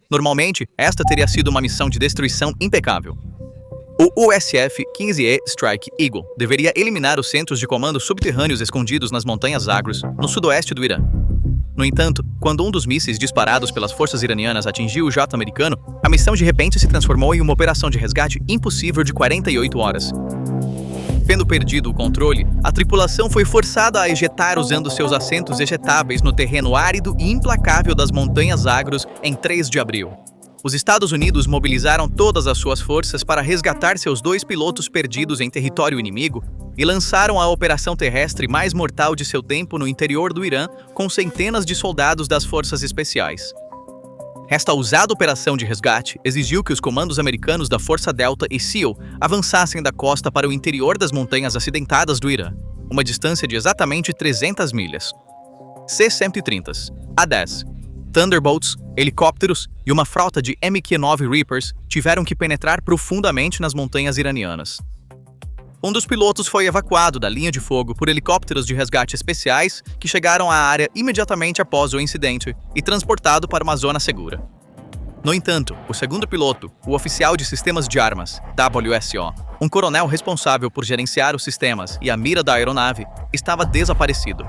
Normalmente, esta teria sido uma missão de destruição impecável. O USF-15E Strike Eagle deveria eliminar os centros de comando subterrâneos escondidos nas montanhas Zagros, no sudoeste do Irã. No entanto, quando um dos mísseis disparados pelas forças iranianas atingiu o jato americano, a missão de repente se transformou em uma operação de resgate impossível de 48 horas. Tendo perdido o controle, a tripulação foi forçada a ejetar usando seus assentos ejetáveis no terreno árido e implacável das montanhas Zagros em 3 de abril. Os Estados Unidos mobilizaram todas as suas forças para resgatar seus 2 pilotos perdidos em território inimigo e lançaram a operação terrestre mais mortal de seu tempo no interior do Irã, com centenas de soldados das forças especiais. Esta ousada operação de resgate exigiu que os comandos americanos da Força Delta e SEAL avançassem da costa para o interior das montanhas acidentadas do Irã, uma distância de exatamente 300 milhas. C-130s, A-10, Thunderbolts, helicópteros e uma frota de MQ-9 Reapers tiveram que penetrar profundamente nas montanhas iranianas. Um dos pilotos foi evacuado da linha de fogo por helicópteros de resgate especiais que chegaram à área imediatamente após o incidente e transportado para uma zona segura. No entanto, o segundo piloto, o oficial de sistemas de armas, WSO, um coronel responsável por gerenciar os sistemas e a mira da aeronave, estava desaparecido.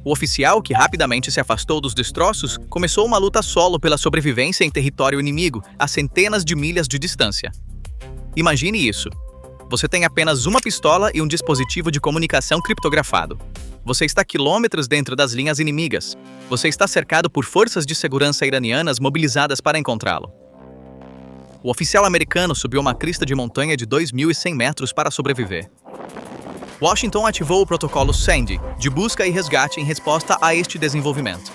O oficial, que rapidamente se afastou dos destroços, começou uma luta solo pela sobrevivência em território inimigo, a centenas de milhas de distância. Imagine isso. Você tem apenas uma pistola e um dispositivo de comunicação criptografado. Você está quilômetros dentro das linhas inimigas. Você está cercado por forças de segurança iranianas mobilizadas para encontrá-lo. O oficial americano subiu uma crista de montanha de 2.100 metros para sobreviver. Washington ativou o protocolo Sandy, de busca e resgate em resposta a este desenvolvimento.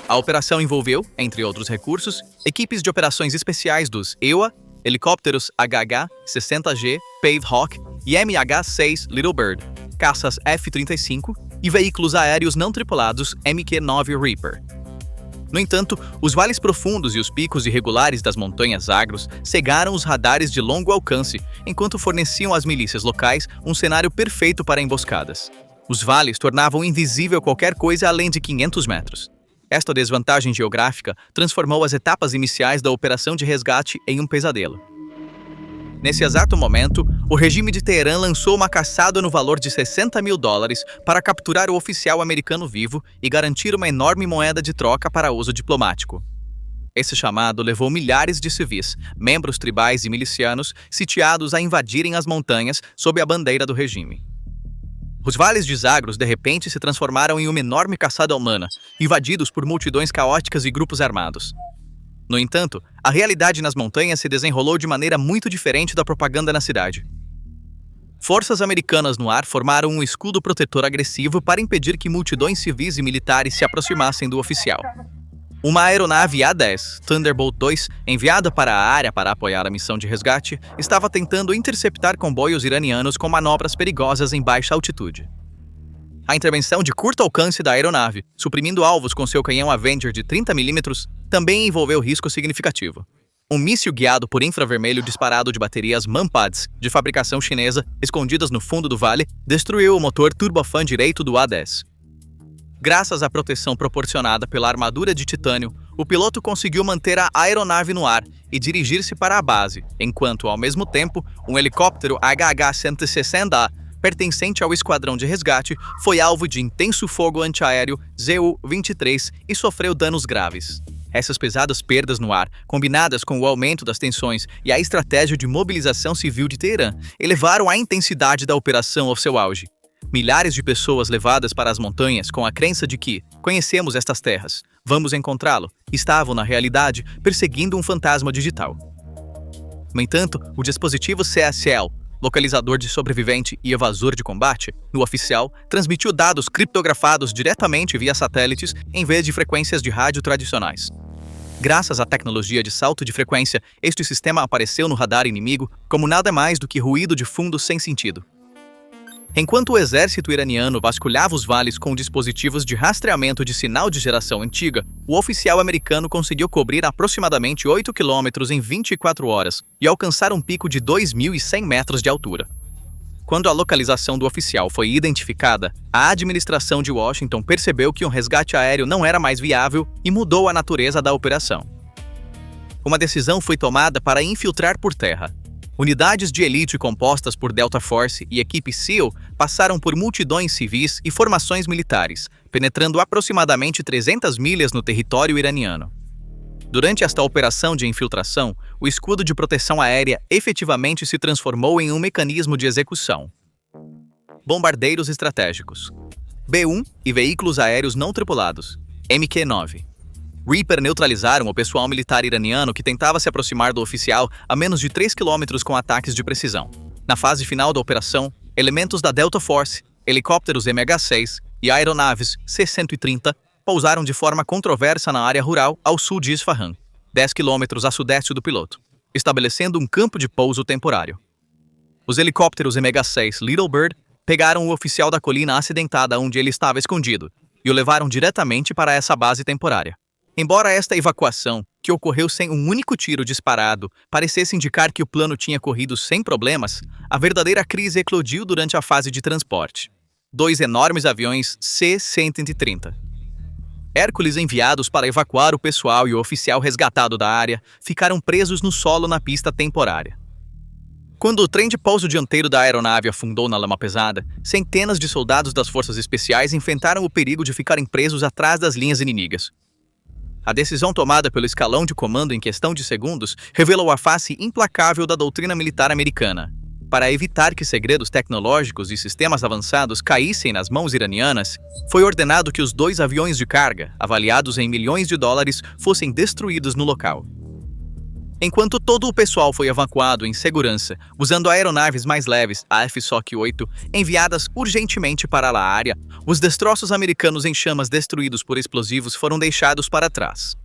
A operação envolveu, entre outros recursos, equipes de operações especiais dos EWA, helicópteros HH-60G Pave Hawk e MH-6 Little Bird, caças F-35 e veículos aéreos não tripulados MQ-9 Reaper. No entanto, os vales profundos e os picos irregulares das montanhas Zagros cegaram os radares de longo alcance, enquanto forneciam às milícias locais um cenário perfeito para emboscadas. Os vales tornavam invisível qualquer coisa além de 500 metros. Esta desvantagem geográfica transformou as etapas iniciais da operação de resgate em um pesadelo. Nesse exato momento, o regime de Teherã lançou uma caçada no valor de $60 mil para capturar o oficial americano vivo e garantir uma enorme moeda de troca para uso diplomático. Esse chamado levou milhares de civis, membros tribais e milicianos, sitiados a invadirem as montanhas sob a bandeira do regime. Os vales de Zagros de repente se transformaram em uma enorme caçada humana, invadidos por multidões caóticas e grupos armados. No entanto, a realidade nas montanhas se desenrolou de maneira muito diferente da propaganda na cidade. Forças americanas no ar formaram um escudo protetor agressivo para impedir que multidões civis e militares se aproximassem do oficial. Uma aeronave A-10, Thunderbolt II, enviada para a área para apoiar a missão de resgate, estava tentando interceptar comboios iranianos com manobras perigosas em baixa altitude. A intervenção de curto alcance da aeronave, suprimindo alvos com seu canhão Avenger de 30 mm, também envolveu risco significativo. Um míssil guiado por infravermelho disparado de baterias Manpads, de fabricação chinesa, escondidas no fundo do vale, destruiu o motor turbofan direito do A-10. Graças à proteção proporcionada pela armadura de titânio, o piloto conseguiu manter a aeronave no ar e dirigir-se para a base, enquanto, ao mesmo tempo, um helicóptero HH-160A, pertencente ao esquadrão de resgate, foi alvo de intenso fogo antiaéreo ZU-23 e sofreu danos graves. Essas pesadas perdas no ar, combinadas com o aumento das tensões e a estratégia de mobilização civil de Teherã, elevaram a intensidade da operação ao seu auge. Milhares de pessoas levadas para as montanhas com a crença de que conhecemos estas terras, vamos encontrá-lo, estavam, na realidade, perseguindo um fantasma digital. No entanto, o dispositivo CSL, localizador de sobrevivente e evasor de combate, no oficial, transmitiu dados criptografados diretamente via satélites em vez de frequências de rádio tradicionais. Graças à tecnologia de salto de frequência, este sistema apareceu no radar inimigo como nada mais do que ruído de fundo sem sentido. Enquanto o exército iraniano vasculhava os vales com dispositivos de rastreamento de sinal de geração antiga, o oficial americano conseguiu cobrir aproximadamente 8 quilômetros em 24 horas e alcançar um pico de 2.100 metros de altura. Quando a localização do oficial foi identificada, a administração de Washington percebeu que um resgate aéreo não era mais viável e mudou a natureza da operação. uma decisão foi tomada para infiltrar por terra. Unidades de elite compostas por Delta Force e equipe SEAL passaram por multidões civis e formações militares, penetrando aproximadamente 300 milhas no território iraniano. Durante esta operação de infiltração, o escudo de proteção aérea efetivamente se transformou em um mecanismo de execução. Bombardeiros estratégicos. B-1 e veículos aéreos não tripulados, MQ-9. Reaper neutralizaram o pessoal militar iraniano que tentava se aproximar do oficial a menos de 3 km com ataques de precisão. Na fase final da operação, elementos da Delta Force, helicópteros MH-6 e aeronaves C-130 pousaram de forma controversa na área rural ao sul de Isfahan, 10 km a sudeste do piloto, estabelecendo um campo de pouso temporário. Os helicópteros MH-6 Little Bird pegaram o oficial da colina acidentada onde ele estava escondido e o levaram diretamente para essa base temporária. Embora esta evacuação, que ocorreu sem um único tiro disparado, parecesse indicar que o plano tinha corrido sem problemas, a verdadeira crise eclodiu durante a fase de transporte. 2 enormes aviões C-130. Hércules enviados para evacuar o pessoal e o oficial resgatado da área ficaram presos no solo na pista temporária. Quando o trem de pouso dianteiro da aeronave afundou na lama pesada, centenas de soldados das forças especiais enfrentaram o perigo de ficarem presos atrás das linhas inimigas. A decisão tomada pelo escalão de comando em questão de segundos revelou a face implacável da doutrina militar americana. Para evitar que segredos tecnológicos e sistemas avançados caíssem nas mãos iranianas, foi ordenado que os 2 aviões de carga, avaliados em milhões de dólares, fossem destruídos no local. Enquanto todo o pessoal foi evacuado em segurança, usando aeronaves mais leves, a FSOC-8, enviadas urgentemente para a área, os destroços americanos em chamas destruídos por explosivos foram deixados para trás.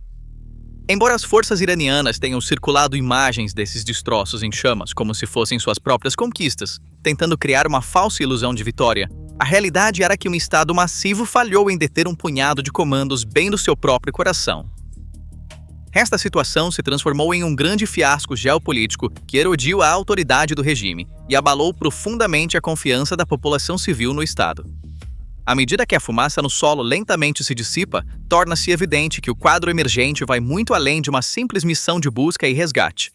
Embora as forças iranianas tenham circulado imagens desses destroços em chamas como se fossem suas próprias conquistas, tentando criar uma falsa ilusão de vitória, a realidade era que um Estado massivo falhou em deter um punhado de comandos bem do seu próprio coração. Esta situação se transformou em um grande fiasco geopolítico que erodiu a autoridade do regime e abalou profundamente a confiança da população civil no Estado. À medida que a fumaça no solo lentamente se dissipa, torna-se evidente que o quadro emergente vai muito além de uma simples missão de busca e resgate.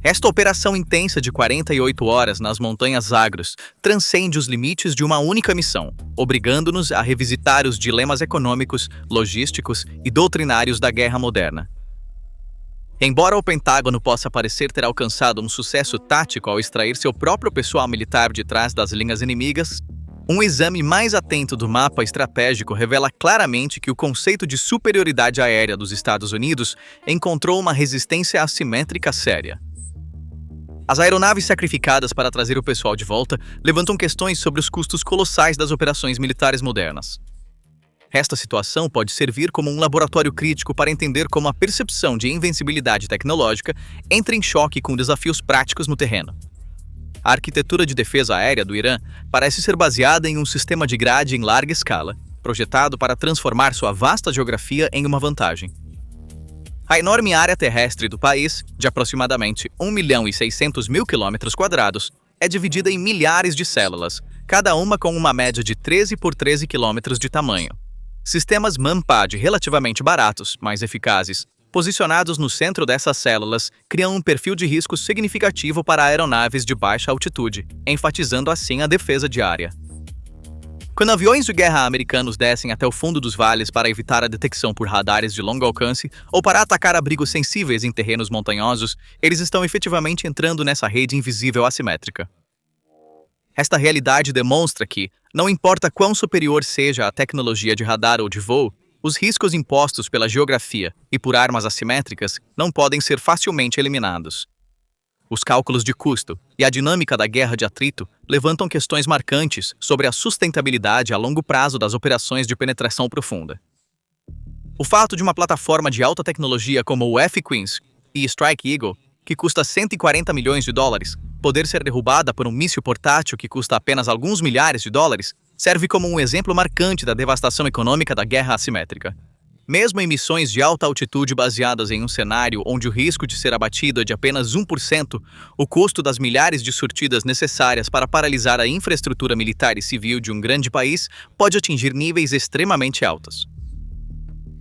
Esta operação intensa de 48 horas nas montanhas Zagros transcende os limites de uma única missão, obrigando-nos a revisitar os dilemas econômicos, logísticos e doutrinários da guerra moderna. Embora o Pentágono possa parecer ter alcançado um sucesso tático ao extrair seu próprio pessoal militar de trás das linhas inimigas, um exame mais atento do mapa estratégico revela claramente que o conceito de superioridade aérea dos Estados Unidos encontrou uma resistência assimétrica séria. As aeronaves sacrificadas para trazer o pessoal de volta levantam questões sobre os custos colossais das operações militares modernas. Esta situação pode servir como um laboratório crítico para entender como a percepção de invencibilidade tecnológica entra em choque com desafios práticos no terreno. A arquitetura de defesa aérea do Irã parece ser baseada em um sistema de grade em larga escala, projetado para transformar sua vasta geografia em uma vantagem. A enorme área terrestre do país, de aproximadamente 1.600.000 km², é dividida em milhares de células, cada uma com uma média de 13 por 13 km de tamanho. Sistemas MANPAD relativamente baratos, mais eficazes, posicionados no centro dessas células, criam um perfil de risco significativo para aeronaves de baixa altitude, enfatizando assim a defesa diária. Quando aviões de guerra americanos descem até o fundo dos vales para evitar a detecção por radares de longo alcance ou para atacar abrigos sensíveis em terrenos montanhosos, eles estão efetivamente entrando nessa rede invisível assimétrica. Esta realidade demonstra que, não importa quão superior seja a tecnologia de radar ou de voo, os riscos impostos pela geografia e por armas assimétricas não podem ser facilmente eliminados. Os cálculos de custo e a dinâmica da guerra de atrito levantam questões marcantes sobre a sustentabilidade a longo prazo das operações de penetração profunda. O fato de uma plataforma de alta tecnologia como o F-15 e Strike Eagle, que custa 140 milhões de dólares, poder ser derrubada por um míssil portátil que custa apenas alguns milhares de dólares, serve como um exemplo marcante da devastação econômica da guerra assimétrica. Mesmo em missões de alta altitude baseadas em um cenário onde o risco de ser abatido é de apenas 1%, o custo das milhares de surtidas necessárias para paralisar a infraestrutura militar e civil de um grande país pode atingir níveis extremamente altos.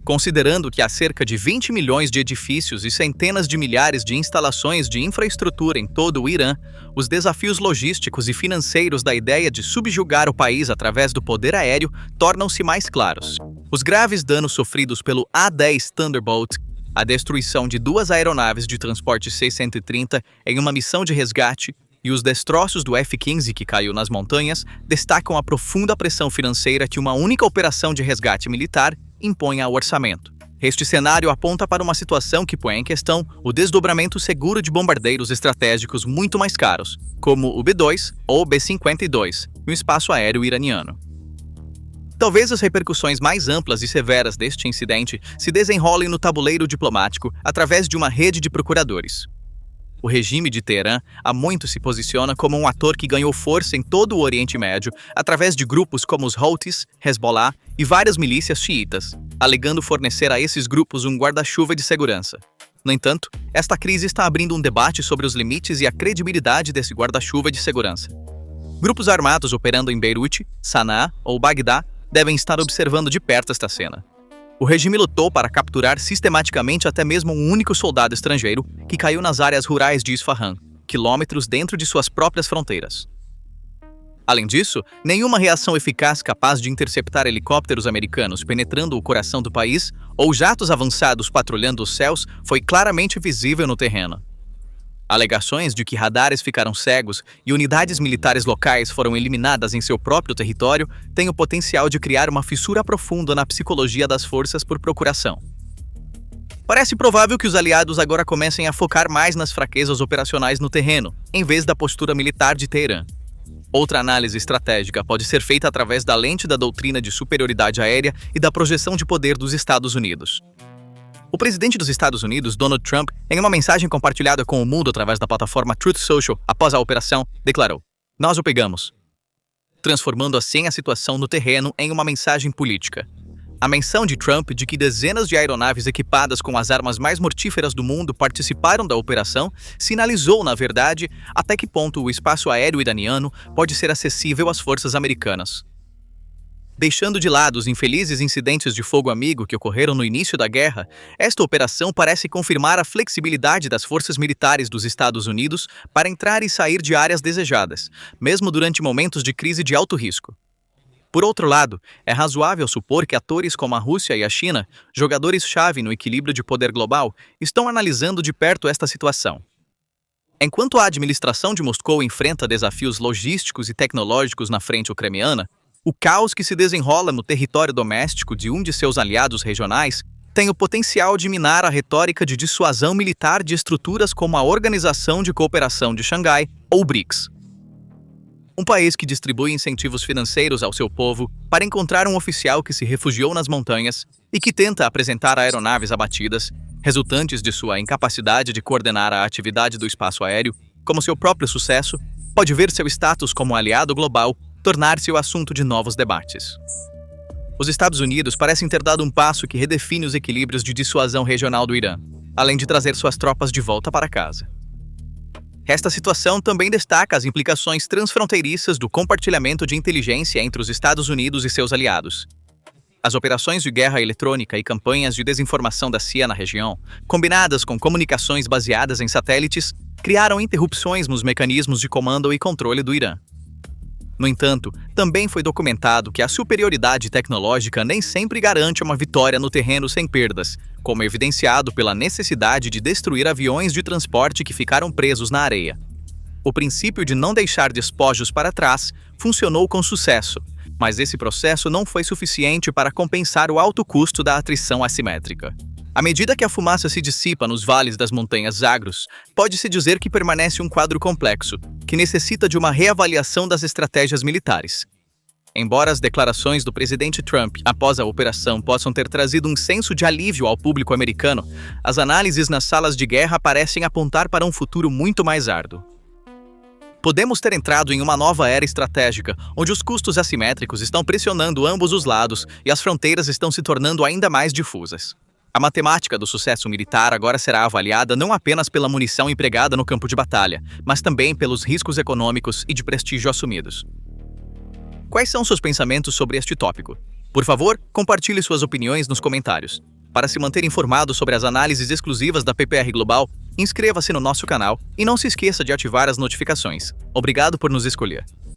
Considerando que há cerca de 20 milhões de edifícios e centenas de milhares de instalações de infraestrutura em todo o Irã, os desafios logísticos e financeiros da ideia de subjugar o país através do poder aéreo tornam-se mais claros. Os graves danos sofridos pelo A-10 Thunderbolt, a destruição de 2 aeronaves de transporte C-130 em uma missão de resgate e os destroços do F-15 que caiu nas montanhas destacam a profunda pressão financeira que uma única operação de resgate militar impõe ao orçamento. Este cenário aponta para uma situação que põe em questão o desdobramento seguro de bombardeiros estratégicos muito mais caros, como o B-2 ou o B-52, no espaço aéreo iraniano. Talvez as repercussões mais amplas e severas deste incidente se desenrolem no tabuleiro diplomático através de uma rede de procuradores. O regime de Teherã há muito se posiciona como um ator que ganhou força em todo o Oriente Médio através de grupos como os Houthis, Hezbollah e várias milícias xiitas, alegando fornecer a esses grupos um guarda-chuva de segurança. No entanto, esta crise está abrindo um debate sobre os limites e a credibilidade desse guarda-chuva de segurança. Grupos armados operando em Beirute, Sanaa ou Bagdá devem estar observando de perto esta cena. O regime lutou para capturar sistematicamente até mesmo um único soldado estrangeiro que caiu nas áreas rurais de Isfahan, quilômetros dentro de suas próprias fronteiras. Além disso, nenhuma reação eficaz capaz de interceptar helicópteros americanos penetrando o coração do país ou jatos avançados patrulhando os céus foi claramente visível no terreno. Alegações de que radares ficaram cegos e unidades militares locais foram eliminadas em seu próprio território têm o potencial de criar uma fissura profunda na psicologia das forças por procuração. Parece provável que os aliados agora comecem a focar mais nas fraquezas operacionais no terreno, em vez da postura militar de Teherã. Outra análise estratégica pode ser feita através da lente da doutrina de superioridade aérea e da projeção de poder dos Estados Unidos. O presidente dos Estados Unidos, Donald Trump, em uma mensagem compartilhada com o mundo através da plataforma Truth Social após a operação, declarou: "Nós o pegamos", transformando assim a situação no terreno em uma mensagem política. A menção de Trump de que dezenas de aeronaves equipadas com as armas mais mortíferas do mundo participaram da operação sinalizou, na verdade, até que ponto o espaço aéreo iraniano pode ser acessível às forças americanas. Deixando de lado os infelizes incidentes de fogo amigo que ocorreram no início da guerra, esta operação parece confirmar a flexibilidade das forças militares dos Estados Unidos para entrar e sair de áreas desejadas, mesmo durante momentos de crise de alto risco. Por outro lado, é razoável supor que atores como a Rússia e a China, jogadores-chave no equilíbrio de poder global, estão analisando de perto esta situação. Enquanto a administração de Moscou enfrenta desafios logísticos e tecnológicos na frente ucraniana, o caos que se desenrola no território doméstico de um de seus aliados regionais tem o potencial de minar a retórica de dissuasão militar de estruturas como a Organização de Cooperação de Xangai, ou BRICS. Um país que distribui incentivos financeiros ao seu povo para encontrar um oficial que se refugiou nas montanhas e que tenta apresentar aeronaves abatidas, resultantes de sua incapacidade de coordenar a atividade do espaço aéreo, como seu próprio sucesso, pode ver seu status como aliado global tornar-se o assunto de novos debates. Os Estados Unidos parecem ter dado um passo que redefine os equilíbrios de dissuasão regional do Irã, além de trazer suas tropas de volta para casa. Esta situação também destaca as implicações transfronteiriças do compartilhamento de inteligência entre os Estados Unidos e seus aliados. As operações de guerra eletrônica e campanhas de desinformação da CIA na região, combinadas com comunicações baseadas em satélites, criaram interrupções nos mecanismos de comando e controle do Irã. No entanto, também foi documentado que a superioridade tecnológica nem sempre garante uma vitória no terreno sem perdas, como evidenciado pela necessidade de destruir aviões de transporte que ficaram presos na areia. O princípio de não deixar despojos para trás funcionou com sucesso, mas esse processo não foi suficiente para compensar o alto custo da atrição assimétrica. À medida que a fumaça se dissipa nos vales das montanhas Zagros, pode-se dizer que permanece um quadro complexo, que necessita de uma reavaliação das estratégias militares. Embora as declarações do presidente Trump após a operação possam ter trazido um senso de alívio ao público americano, as análises nas salas de guerra parecem apontar para um futuro muito mais árduo. Podemos ter entrado em uma nova era estratégica, onde os custos assimétricos estão pressionando ambos os lados e as fronteiras estão se tornando ainda mais difusas. A matemática do sucesso militar agora será avaliada não apenas pela munição empregada no campo de batalha, mas também pelos riscos econômicos e de prestígio assumidos. Quais são seus pensamentos sobre este tópico? Por favor, compartilhe suas opiniões nos comentários. Para se manter informado sobre as análises exclusivas da PPR Global, inscreva-se no nosso canal e não se esqueça de ativar as notificações. Obrigado por nos escolher.